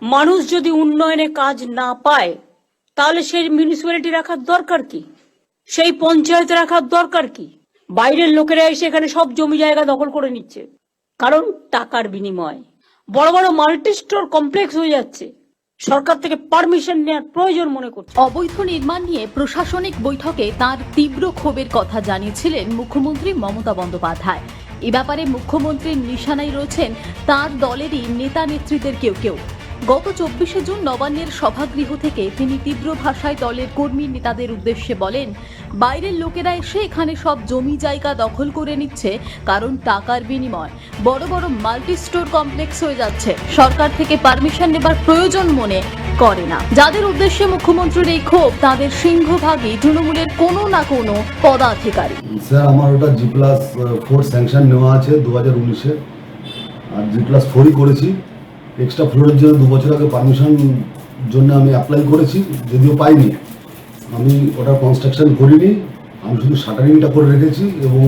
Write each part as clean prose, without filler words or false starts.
মানুষ যদি উন্নয়নে কাজ না পায় তাহলে সেই মিউনিসিপ্যালিটি রাখার দরকার কি, সেই পঞ্চায়েত রাখার দরকার কি? বাইরের লোকেরা এসে এখানে সব জমি জায়গা দখল করে নিচ্ছে, কারণ টাকার বিনিময় বড় বড় মাল্টি স্টোর কমপ্লেক্স হয়ে যাচ্ছে। সরকার থেকে পারমিশন নেওয়ার প্রয়োজন মনে করছে। অবৈধ নির্মাণ নিয়ে প্রশাসনিক বৈঠকে তার তীব্র ক্ষোভের কথা জানিয়েছিলেন মুখ্যমন্ত্রী মমতা বন্দ্যোপাধ্যায়। এ ব্যাপারে মুখ্যমন্ত্রীর নিশানায় রয়েছেন তার দলেরই নেতা নেত্রীদের কেউ কেউ। গত 24শে জুন নবান্নের সভাগৃহ থেকে তিনি তীব্র ভাষায় দলের কর্মী নেতাদের উদ্দেশ্যে বলেন, বাইরের লোকেরা এসে এখানে সব জমি জায়গা দখল করে নিচ্ছে, কারণ টাকার বিনিময় বড় বড় মাল্টি স্টোর কমপ্লেক্স হয়ে যাচ্ছে। সরকার থেকে পারমিশন নেবার প্রয়োজন মনে করে না। যাদের উদ্দেশ্যে মুখ্যমন্ত্রীর এই ক্ষোভ, তাদের সিংহভাগই তৃণমূলের কোনো না কোনো পদাধিকারী। স্যার, আমার ওটা G+4 স্যাংশন নেওয়া আছে 2019-এ, আর G+4ই করেছি। এক্সট্রা ফ্লোরের জন্য 2 বছর আগে পারমিশন জন্য আমি অ্যাপ্লাই করেছি, যদিও পাইনি। আমি ওটা কনস্ট্রাকশন করিনি, আমি শুধু শাটারিংটা করে রেখেছি। এবং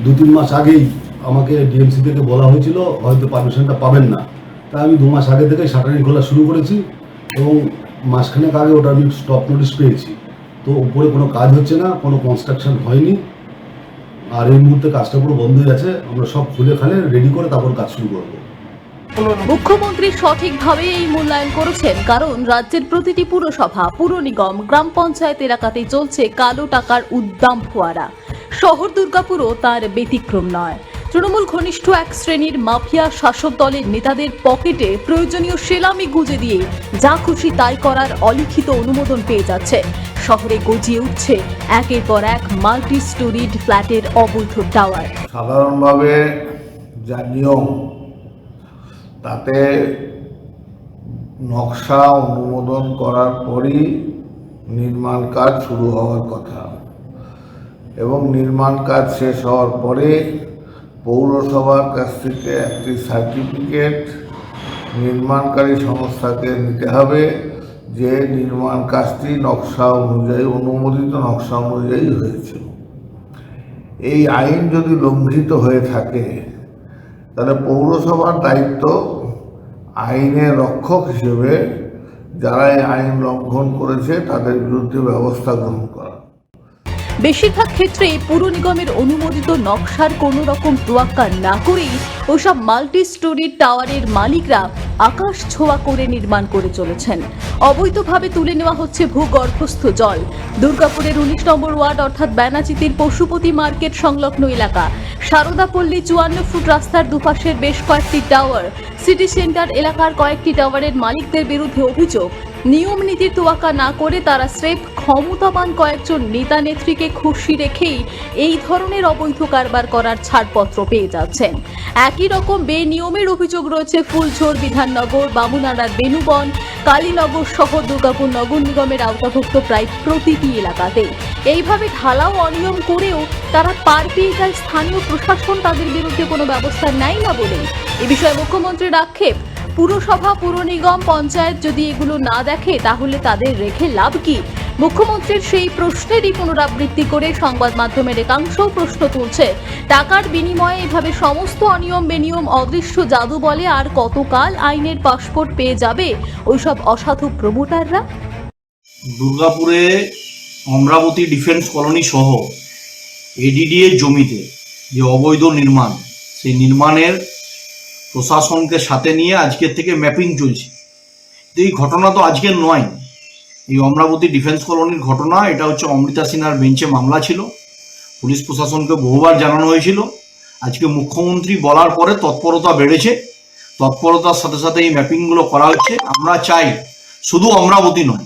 2-3 মাস আগেই আমাকে ডিএমসি থেকে বলা হয়েছিল হয়তো পারমিশনটা পাবেন না, তাই আমি 2 মাস আগে থেকে শাটারিং খোলা শুরু করেছি এবং মাসখানেক আগে ওটা আমি স্টপ নোটিশ পেয়েছি। তো উপরে কোনো কাজ হচ্ছে না, কোনো কনস্ট্রাকশন হয়নি, আর এই মুহূর্তে কাজটা পুরো বন্ধ হয়ে আছে। আমরা সব খুলে খালে রেডি করে তারপর কাজ শুরু করবো। মুখ্যমন্ত্রী সঠিকভাবে এই মূল্যায়ন করেছেন, কারণ রাজ্যের প্রতিটি পুরসভা, পুর নিগম, গ্রাম পঞ্চায়েত এলাকাতেই চলছে কালো টাকার উদ্দাম ফোয়ারা। শহর দুর্গাপুরও তার ব্যতিক্রম নয়। তৃণমূল ঘনিষ্ঠ এক শ্রেণীর মাফিয়া শাসক দলের নেতাদের পকেটে প্রয়োজনীয় সেলামি গুঁজে দিয়ে যা খুশি তাই করার অলিখিত অনুমোদন পেয়ে যাচ্ছে। শহরে গজিয়ে উঠছে একের পর এক মাল্টি স্টোরিড ফ্ল্যাটের অবৈধ টাওয়ার। সাধারণভাবে যা নিয়ম, তাতে নকশা অনুমোদন করার পরই নির্মাণ কাজ শুরু হওয়ার কথা, এবং নির্মাণ কাজ শেষ হওয়ার পরে পৌরসভার কাছ থেকে একটি সার্টিফিকেট নির্মাণকারী সংস্থাকে নিতে হবে যে নির্মাণ কাজটি নকশা অনুযায়ী, অনুমোদিত নকশা অনুযায়ী হয়েছে। এই আইন যদি লঙ্ঘিত হয়ে থাকে তাহলে পৌরসভার দায়িত্ব আইনের রক্ষক হিসেবে যারা এই আইন লঙ্ঘন করেছে তাদের বিরুদ্ধে ব্যবস্থা গ্রহণ করা। বেশিরভাগ ক্ষেত্রেই পুর নিগমের অনুমোদিত নকশার কোনো রকম তোয়াক্কা না করেই ওসব মাল্টি স্টোরি টাওয়ারের মালিকরা আকাশ ছোঁয়া করে নির্মাণ করে চলেছেন। অবৈধভাবে তুলে নেওয়া হচ্ছে ভূগর্ভস্থ জল। দুর্গাপুরের 19 নম্বর ওয়ার্ড অর্থাৎ ব্যানাচিতির পশুপতি মার্কেট সংলগ্ন এলাকা, সারদাপল্লী 54 ফুট রাস্তার দুপাশের বেশ কয়েকটি টাওয়ার, সিটি সেন্টার এলাকার কয়েকটি টাওয়ারের মালিকদের বিরুদ্ধে অভিযোগ, নিয়ম নীতির তোয়াক্কা না করে তারা স্রেফ ক্ষমতাবান কয়েকজন নেতা নেত্রীকে খুশি রেখেই এই ধরনের অবৈধ কারবার করার ছাড়পত্র পেয়ে যাচ্ছেন। একই রকম বেনিয়মের অভিযোগ রয়েছে ফুলঝোর, বিধাননগর, বামুনাড়ার বেনুবন, কালীনগর সহ দুর্গাপুর নগর নিগমের আওতাভুক্ত প্রায় প্রতিটি এলাকাতেই। এইভাবে ঢালাও অনিয়ম করেও তারা পার পেয়ে যায় স্থানীয় প্রশাসন তাদের বিরুদ্ধে কোনো ব্যবস্থা নেয় না বলেই এ বিষয়ে মুখ্যমন্ত্রীর আক্ষেপ, পুরসভা, পুর নিগম, পঞ্চায়েত যদি এগুলো না দেখে তাহলে তাদের রেখে লাভ কি? মুখ্যমন্ত্রীর সেই প্রশ্নেরই পুনরাবৃত্তি করে সংবাদ মাধ্যমের একাংশ প্রশ্ন তুলছে, টাকার বিনিময়ে এভাবে সমস্ত অনিয়ম বেনিয়ম অদৃশ্য জাদু বলে আর কতকাল আইনের পাসপোর্ট পেয়ে যাবে ওইসব অসাধু প্রমোটাররা? দুর্গাপুরে অমরাবতী ডিফেন্স কলোনি সহ এডিডিএর জমিতে যে অবৈধ নির্মাণ, সেই নির্মাণের প্রশাসনকে সাথে নিয়ে আজকের থেকে ম্যাপিং চলছে। তো এই ঘটনা তো আজকের নয়, এই অমরাবতী ডিফেন্স কলোনির ঘটনা। এটা হচ্ছে অমৃতা সিনহার বেঞ্চে মামলা ছিল, পুলিশ প্রশাসনকে বহুবার জানানো হয়েছিল। আজকে মুখ্যমন্ত্রী বলার পরে তৎপরতা বেড়েছে, তৎপরতার সাথে সাথে এই ম্যাপিংগুলো করা হচ্ছে। আমরা চাই শুধু অমরাবতী নয়,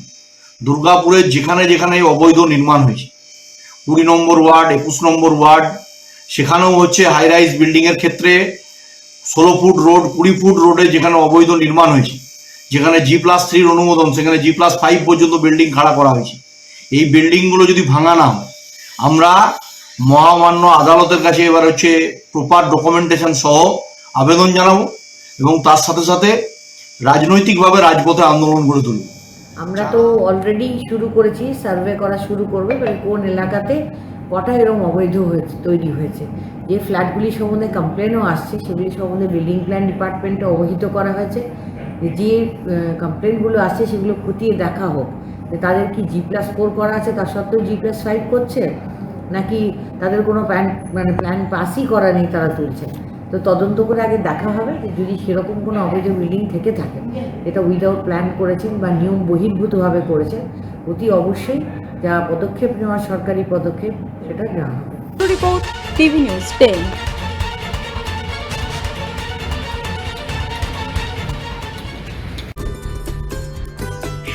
দুর্গাপুরের যেখানে যেখানে এই অবৈধ নির্মাণ হয়েছে, 20 নম্বর ওয়ার্ড, 21 নম্বর ওয়ার্ড, সেখানেও হচ্ছে হাই রাইজ বিল্ডিংয়ের ক্ষেত্রে 16 ফুট রোড, 20 ফুট রোডে যেখানে অবৈধ নির্মাণ হয়েছে, যেখানে G+3 অনুমোদন, সেখানে G+5 পর্যন্ত বিল্ডিং খাড়া করা হয়েছে। এই বিল্ডিংগুলো যদি ভাঙা না হয়, আমরা মহামান্য আদালতের কাছে এবার হচ্ছে প্রপার ডকুমেন্টেশন সহ আবেদন জানাবো এবং তার সাথে সাথে রাজনৈতিকভাবে রাজপথে আন্দোলন গড়ে তুলব। আমরা তো অলরেডি শুরু করেছি, সার্ভে করা শুরু করবে, মানে কোন এলাকাতে কটা এরকম অবৈধ তৈরি হয়েছে। যে ফ্ল্যাটগুলি সম্বন্ধে কমপ্লেনও আসছে সেগুলি সম্বন্ধে বিল্ডিং প্ল্যান ডিপার্টমেন্টে অবহিত করা হয়েছে যে কমপ্লেনগুলো আসছে সেগুলো খতিয়ে দেখা হোক, যে তাদের কি G+4 করা আছে তার সত্ত্বেও G+5 করছে, নাকি তাদের কোনো প্ল্যান পাসই করা নেই তারা তুলছে। তো তদন্ত করে আগে দেখা হবে যে যদি সেরকম কোনো অবৈধ বিল্ডিং থেকে থাকে, এটা উইদাউট প্ল্যান করেছেন বা নিয়ম বহির্ভূতভাবে করেছেন, অতি অবশ্যই যা পদক্ষেপ নেওয়া সরকারি পদক্ষেপ সেটা নেওয়া হবে। Report TV news 10।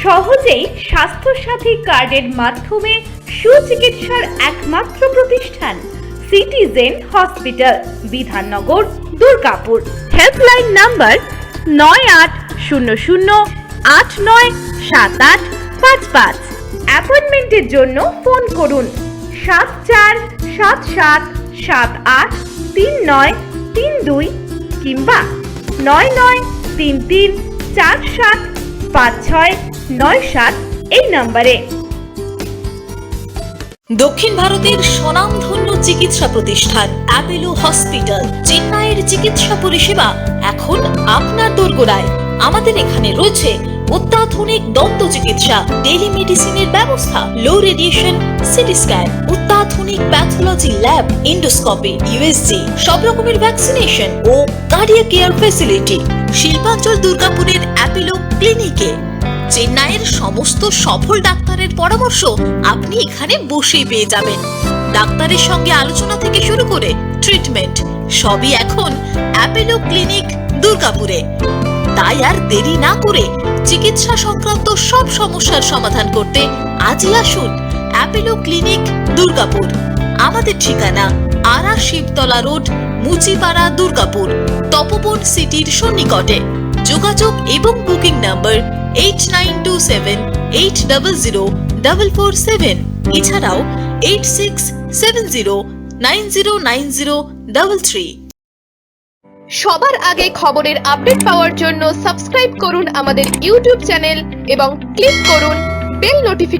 সহজেই স্বাস্থ্যসাথী কার্ডের মাধ্যমে সুচিকিৎসার একমাত্র প্রতিষ্ঠান citizen hospital, Bidhannagar, Durgapur. Helpline number 9800897855। অ্যাপয়েন্টমেন্টের জন্য ফোন করুন 7478783932 কিংবা 9933475697 এই নম্বরে। দক্ষিণ ভারতের স্বনামধন্য চিকিৎসা প্রতিষ্ঠান অ্যাপেলো হসপিটাল, চেন্নাইয়ের চিকিৎসা পরিষেবা এখন আপনার দোরগোড়ায়। আমাদের এখানে রয়েছে অত্যাধুনিক দন্ত চিকিৎসা, টেলিমেডিসিনের ব্যবস্থা, লো রেডিয়েশন সিটি স্ক্যান, অত্যাধুনিক প্যাথোলজি ল্যাব, ইন্ডোস্কোপি, ইউএসজি, সব রকমের ভ্যাকসিনেশন ও কার্ডিয়াক কেয়ার ফ্যাসিলিটি। শিল্পাঞ্চল দুর্গাপুরের অ্যাপেলো ক্লিনিকে চেন্নাইয়ের সমস্ত সফল ডাক্তারের পরামর্শ আপনি এখানে বসেই পেয়ে যাবেন। ডাক্তারের সঙ্গে আলোচনা থেকে শুরু করে ট্রিটমেন্ট সবই এখন অ্যাপেলো ক্লিনিক দুর্গাপুরে। তাই আর দেরি না করে চিকিৎসা সংক্রান্ত সব সমস্যার সমাধান করতে আজই আসুন অ্যাপেলো ক্লিনিক দুর্গাপুর। আমাদের ঠিকানা আরা শিবতলা রোড, মুচিপাড়া, দুর্গাপুর, তপবন সিটির সন্নিকটে। যোগাযোগ এবং বুকিং নাম্বার 8927800447, এছাড়াও 8670909033। সবার আগে খবরের আপডেট পাওয়ার জন্য সাবস্ক্রাইব করুন আমাদের ইউটিউব চ্যানেল এবং ক্লিক করুন বেল নোটিফিকেশন।